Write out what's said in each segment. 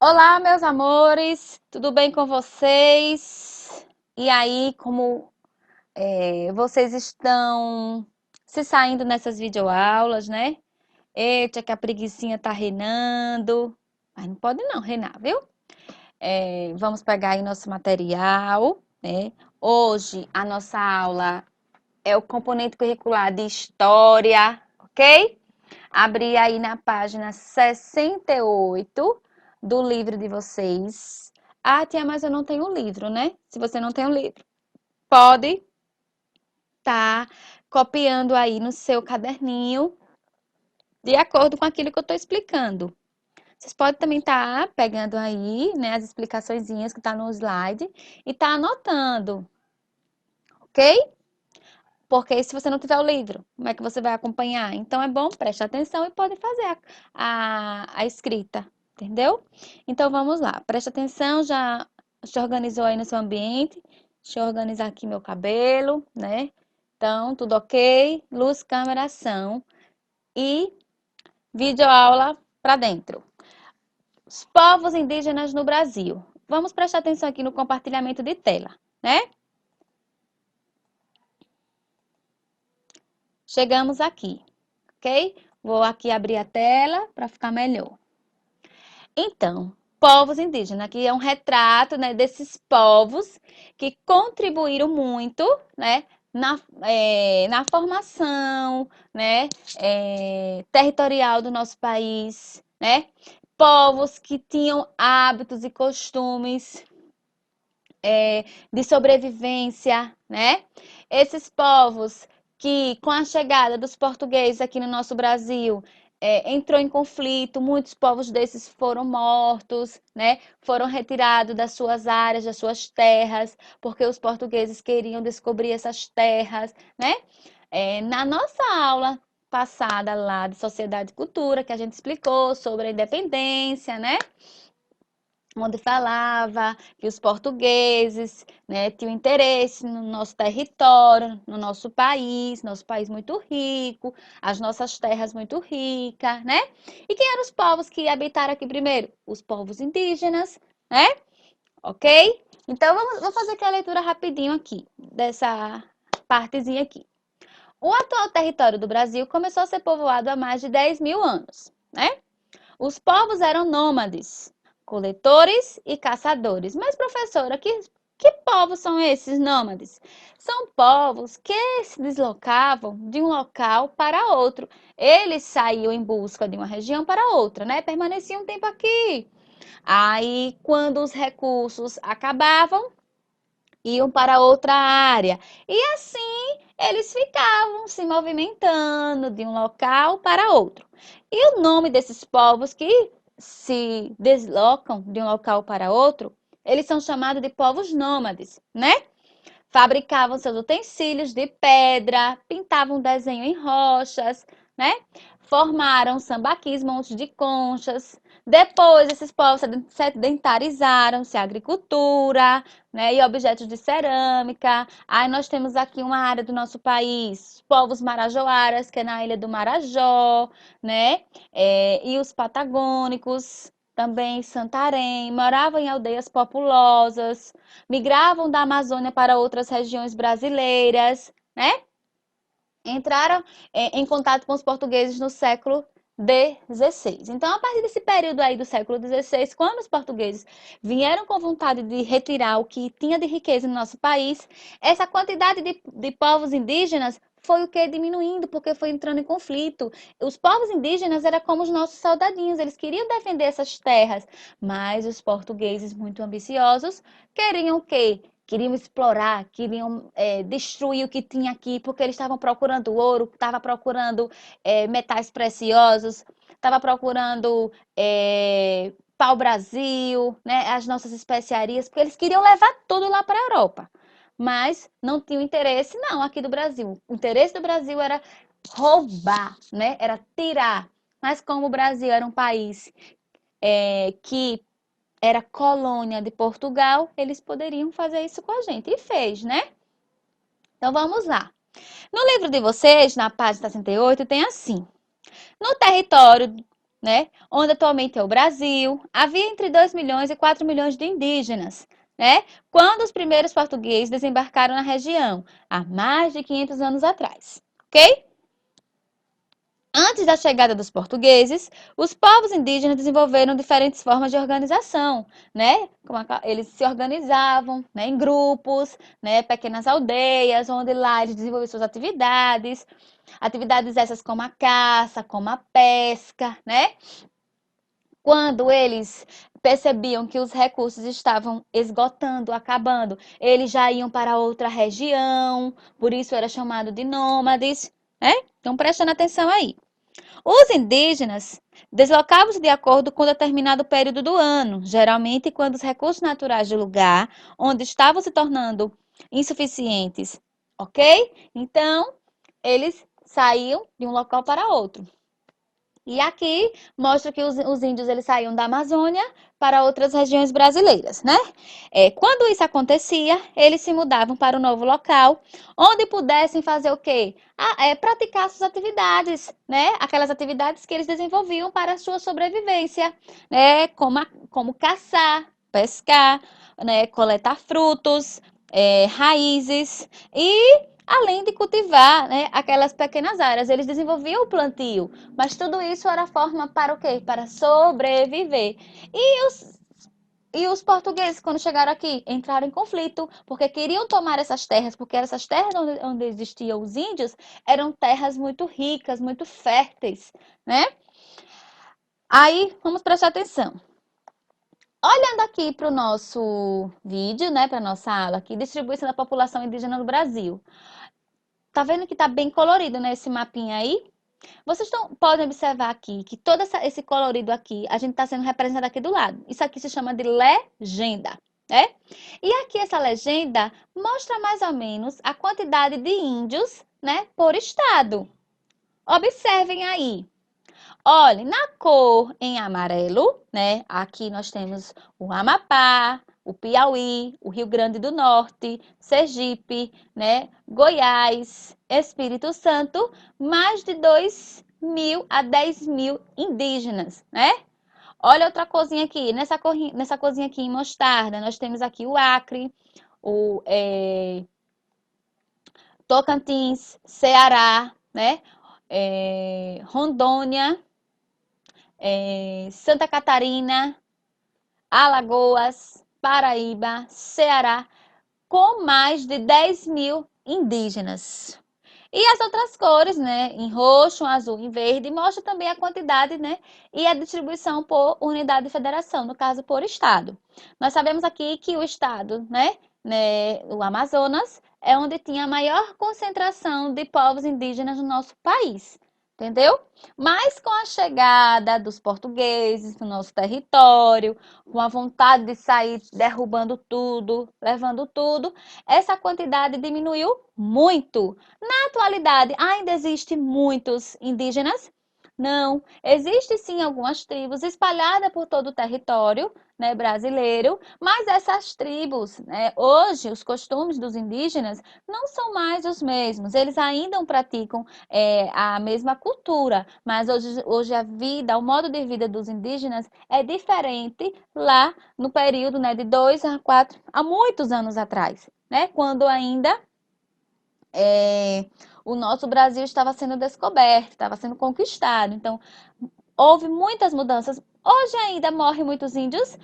Olá, meus amores, tudo bem com vocês? E aí, como vocês estão se saindo nessas videoaulas, né? Eita, que a preguicinha tá reinando. Mas não pode não reinar, viu? Vamos pegar aí nosso material, né? Hoje a nossa aula é o componente curricular de História, ok? Abrir aí na página 68 do livro de vocês. Ah, tia, mas eu não tenho o livro, né? Se você não tem o livro, pode estar copiando aí no seu caderninho, de acordo com aquilo que eu estou explicando. Vocês podem também estar pegando aí, né, as explicaçõezinhas que tá no slide e tá anotando, ok? Porque se você não tiver o livro, como é que você vai acompanhar? Então é bom, preste atenção e pode fazer a escrita, entendeu? Então vamos lá, preste atenção, já se organizou aí no seu ambiente. Deixa eu organizar aqui meu cabelo, né? Então, tudo ok? Luz, câmera, ação. E videoaula para dentro. Os povos indígenas no Brasil. Vamos prestar atenção aqui no compartilhamento de tela, né? Chegamos aqui, ok? Vou aqui abrir a tela para ficar melhor. Então, povos indígenas, aqui é um retrato, né, desses povos que contribuíram muito, né, na formação, né, territorial do nosso país, né? Povos que tinham hábitos e costumes de sobrevivência, né? Esses povos que, com a chegada dos portugueses aqui no nosso Brasil, entrou em conflito, muitos povos desses foram mortos, né? Foram retirados das suas áreas, das suas terras, porque os portugueses queriam descobrir essas terras, né? Na nossa aula passada lá de Sociedade e Cultura, que a gente explicou sobre a independência, né? Onde falava que os portugueses, né, tinham interesse no nosso território, no nosso país muito rico, as nossas terras muito ricas, né? E quem eram os povos que habitaram aqui primeiro? Os povos indígenas, né? Ok? Então, vou fazer aqui a leitura rapidinho aqui, dessa partezinha aqui. O atual território do Brasil começou a ser povoado há mais de 10 mil anos, né? Os povos eram nômades, coletores e caçadores. Mas, professora, que povos são esses nômades? São povos que se deslocavam de um local para outro. Eles saíam em busca de uma região para outra, né? Permaneciam um tempo aqui. Aí, quando os recursos acabavam, iam para outra área. E assim eles ficavam se movimentando de um local para outro. E o nome desses povos que se deslocam de um local para outro, eles são chamados de povos nômades, né? Fabricavam seus utensílios de pedra, pintavam desenho em rochas, né? Formaram sambaquis, montes de conchas. Depois, esses povos sedentarizaram-se a agricultura, né? E objetos de cerâmica. Aí nós temos aqui uma área do nosso país, povos marajoaras, que é na ilha do Marajó, né? E os patagônicos, também em Santarém, moravam em aldeias populosas, migravam da Amazônia para outras regiões brasileiras, né? Entraram em contato com os portugueses no século XVI. Então, a partir desse período aí do século XVI, quando os portugueses vieram com vontade de retirar o que tinha de riqueza no nosso país, essa quantidade de povos indígenas foi o que diminuindo, porque foi entrando em conflito. Os povos indígenas eram como os nossos soldadinhos, eles queriam defender essas terras, mas os portugueses, muito ambiciosos, queriam o quê? Queriam explorar, queriam destruir o que tinha aqui, porque eles estavam procurando ouro, estavam procurando metais preciosos, estavam procurando pau-brasil, né, as nossas especiarias, porque eles queriam levar tudo lá para a Europa. Mas não tinham interesse, não, aqui do Brasil. O interesse do Brasil era roubar, né? Era tirar. Mas como o Brasil era um país que era colônia de Portugal, eles poderiam fazer isso com a gente. E fez, né? Então vamos lá. No livro de vocês, na página 68, tem assim: no território né? Onde atualmente é o Brasil, havia entre 2 milhões e 4 milhões de indígenas, né? Quando os primeiros portugueses desembarcaram na região, há mais de 500 anos atrás, ok? Antes da chegada dos portugueses, os povos indígenas desenvolveram diferentes formas de organização, né? Eles se organizavam, né, em grupos, né, pequenas aldeias, onde lá eles desenvolviam suas atividades, atividades essas como a caça, como a pesca, né? Quando eles percebiam que os recursos estavam esgotando, acabando, eles já iam para outra região, por isso era chamado de nômades, né? Então prestando atenção aí. Os indígenas deslocavam-se de acordo com determinado período do ano, geralmente quando os recursos naturais do lugar onde estavam se tornando insuficientes, ok? Então, eles saíam de um local para outro. E aqui mostra que os índios eles saíam da Amazônia para outras regiões brasileiras, né? Quando isso acontecia, eles se mudavam para um novo local, onde pudessem fazer o quê? Praticar suas atividades, né? Aquelas atividades que eles desenvolviam para a sua sobrevivência, né? Como caçar, pescar, né? Coletar frutos, raízes e além de cultivar, né, aquelas pequenas áreas, eles desenvolviam o plantio, mas tudo isso era forma para o quê? Para sobreviver. E os portugueses, quando chegaram aqui, entraram em conflito, porque queriam tomar essas terras, porque essas terras onde existiam os índios eram terras muito ricas, muito férteis, né? Aí, vamos prestar atenção. Olhando aqui para o nosso vídeo, né, para a nossa aula aqui, distribuição da população indígena no Brasil. Tá vendo que tá bem colorido, né, esse mapinha aí? Vocês podem observar aqui que todo esse colorido aqui, a gente está sendo representado aqui do lado. Isso aqui se chama de legenda, né? E aqui essa legenda mostra mais ou menos a quantidade de índios, né, por estado. Observem aí. Olhem, na cor em amarelo, né? Aqui nós temos o Amapá, o Piauí, o Rio Grande do Norte, Sergipe, né? Goiás, Espírito Santo, mais de 2 mil a 10 mil indígenas, né? Olha outra corzinha aqui, nessa corzinha aqui em mostarda, nós temos aqui o Acre, o Tocantins, Ceará, né? Rondônia, Santa Catarina, Alagoas, Paraíba, Ceará, com mais de 10 mil indígenas. E as outras cores, né, em roxo, azul e verde, mostra também a quantidade, né, e a distribuição por unidade de federação, no caso por estado. Nós sabemos aqui que o estado, né, o Amazonas, é onde tinha a maior concentração de povos indígenas no nosso país. Entendeu? Mas com a chegada dos portugueses no nosso território, com a vontade de sair derrubando tudo, levando tudo, essa quantidade diminuiu muito. Na atualidade, ainda existem muitos indígenas? Não, existe sim algumas tribos espalhadas por todo o território, né, brasileiro, mas essas tribos, né, hoje os costumes dos indígenas não são mais os mesmos. Eles ainda praticam a mesma cultura, mas hoje a vida, o modo de vida dos indígenas é diferente lá no período, né, de 2 a 4, há muitos anos atrás, né, quando ainda o nosso Brasil estava sendo descoberto, estava sendo conquistado. Então, houve muitas mudanças. Hoje ainda morrem muitos índios,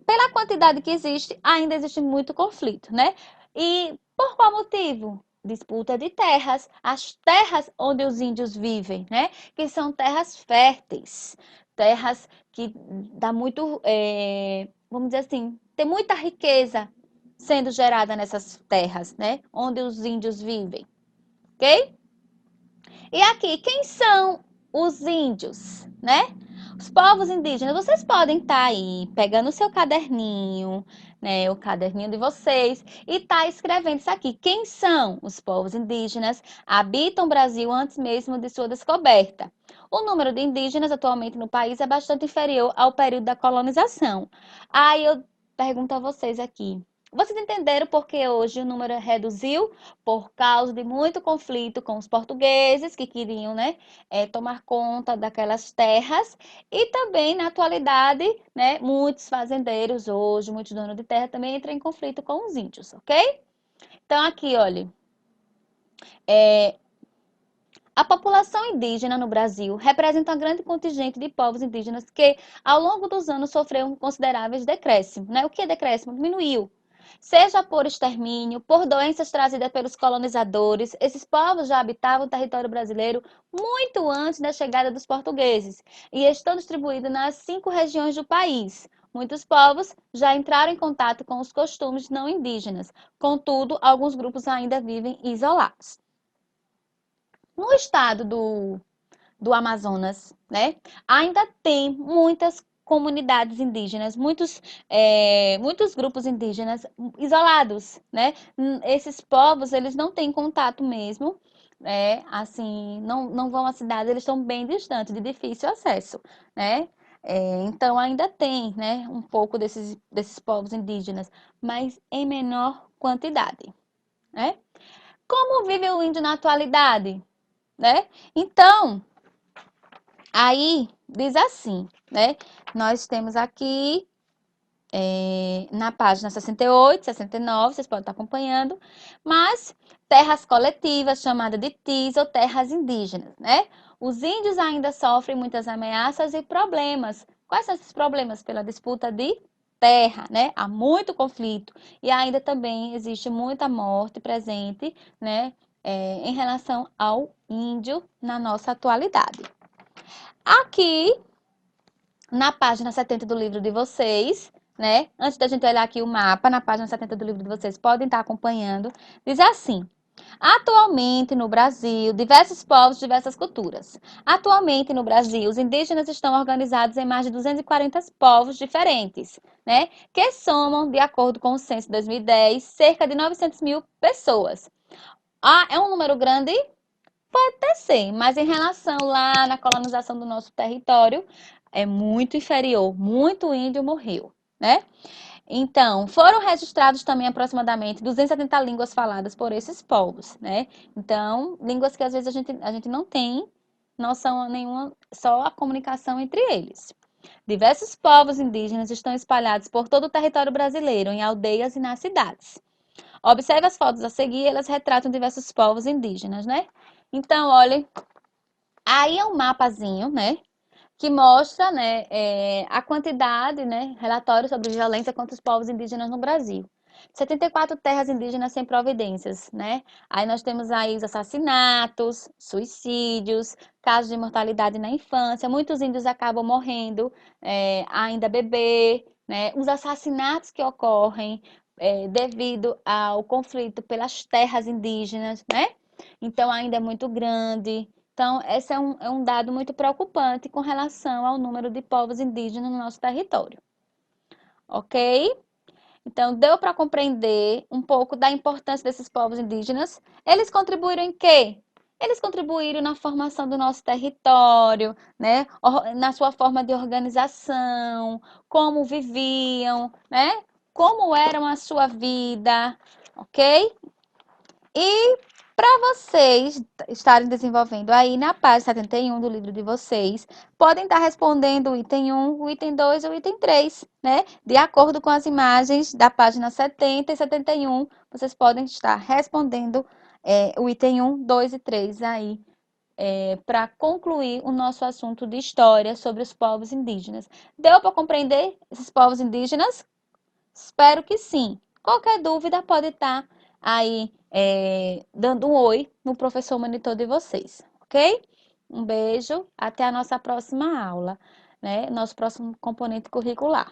pela quantidade que existe, ainda existe muito conflito, né? E por qual motivo? Disputa de terras, as terras onde os índios vivem, né? Que são terras férteis, terras que dá muito, vamos dizer assim, tem muita riqueza sendo gerada nessas terras, né? Onde os índios vivem, ok? E aqui, quem são os índios, né? Os povos indígenas, vocês podem estar aí pegando o seu caderninho, né, o caderninho de vocês, e tá escrevendo isso aqui. Quem são os povos indígenas? Habitam o Brasil antes mesmo de sua descoberta. O número de indígenas atualmente no país é bastante inferior ao período da colonização. Aí eu pergunto a vocês aqui, Vocês entenderam porque hoje o número reduziu por causa de muito conflito com os portugueses que queriam, né, tomar conta daquelas terras e também na atualidade, né, muitos fazendeiros hoje, muitos donos de terra também entram em conflito com os índios, ok? Então aqui, olha, a população indígena no Brasil representa um grande contingente de povos indígenas que, ao longo dos anos, sofreu um considerável decréscimo, né? O que é decréscimo? Diminuiu. Seja por extermínio, por doenças trazidas pelos colonizadores, esses povos já habitavam o território brasileiro muito antes da chegada dos portugueses e estão distribuídos nas 5 regiões do país. Muitos povos já entraram em contato com os costumes não indígenas, contudo, alguns grupos ainda vivem isolados. No estado do Amazonas, né, ainda tem muitas comunidades indígenas, muitos grupos indígenas isolados, né? Esses povos, eles não têm contato mesmo, assim, não vão à cidade, eles estão bem distantes, de difícil acesso, né? Então, ainda tem, né, um pouco desses povos indígenas, mas em menor quantidade, né? Como vive o índio na atualidade, né? Então, aí diz assim, né? Nós temos aqui na página 68, 69, vocês podem estar acompanhando, mas terras coletivas, chamadas de TIS ou terras indígenas, né? Os índios ainda sofrem muitas ameaças e problemas. Quais são esses problemas? Pela disputa de terra, né? Há muito conflito e ainda também existe muita morte presente, né? Em relação ao índio na nossa atualidade. Aqui, na página 70 do livro de vocês, né? Antes da gente olhar aqui o mapa, na página 70 do livro de vocês, podem estar acompanhando. Diz assim: atualmente no Brasil, diversos povos, diversas culturas. Atualmente no Brasil, os indígenas estão organizados em mais de 240 povos diferentes, né? Que somam, de acordo com o censo de 2010, cerca de 900 mil pessoas. Ah, é um número grande? Até sim, mas em relação lá na colonização do nosso território, é muito inferior, muito índio morreu, né? Então, foram registrados também aproximadamente 270 línguas faladas por esses povos, né? Então, línguas que às vezes a gente não tem noção nenhuma, só a comunicação entre eles. Diversos povos indígenas estão espalhados por todo o território brasileiro, em aldeias e nas cidades. Observe as fotos a seguir, elas retratam diversos povos indígenas, né? Então, olha, aí é um mapazinho, né? Que mostra, né, a quantidade, né, relatórios sobre violência contra os povos indígenas no Brasil. 74 terras indígenas sem providências, né? Aí nós temos aí os assassinatos, suicídios, casos de mortalidade na infância, muitos índios acabam morrendo ainda bebê, né? Os assassinatos que ocorrem devido ao conflito pelas terras indígenas, né? Então ainda é muito grande. Então, esse é um dado muito preocupante com relação ao número de povos indígenas no nosso território. Ok? Então, deu para compreender um pouco da importância desses povos indígenas. Eles contribuíram em quê? Eles contribuíram na formação do nosso território, né? Na sua forma de organização, como viviam, né? Como era a sua vida, ok? E para vocês estarem desenvolvendo aí na página 71 do livro de vocês, podem estar respondendo o item 1, o item 2 e o item 3, né? De acordo com as imagens da página 70 e 71, vocês podem estar respondendo o item 1, 2 e 3 aí, para concluir o nosso assunto de história sobre os povos indígenas. Deu para compreender esses povos indígenas? Espero que sim. Qualquer dúvida pode estar aí dando um oi no professor monitor de vocês, ok? Um beijo, até a nossa próxima aula, né? Nosso próximo componente curricular.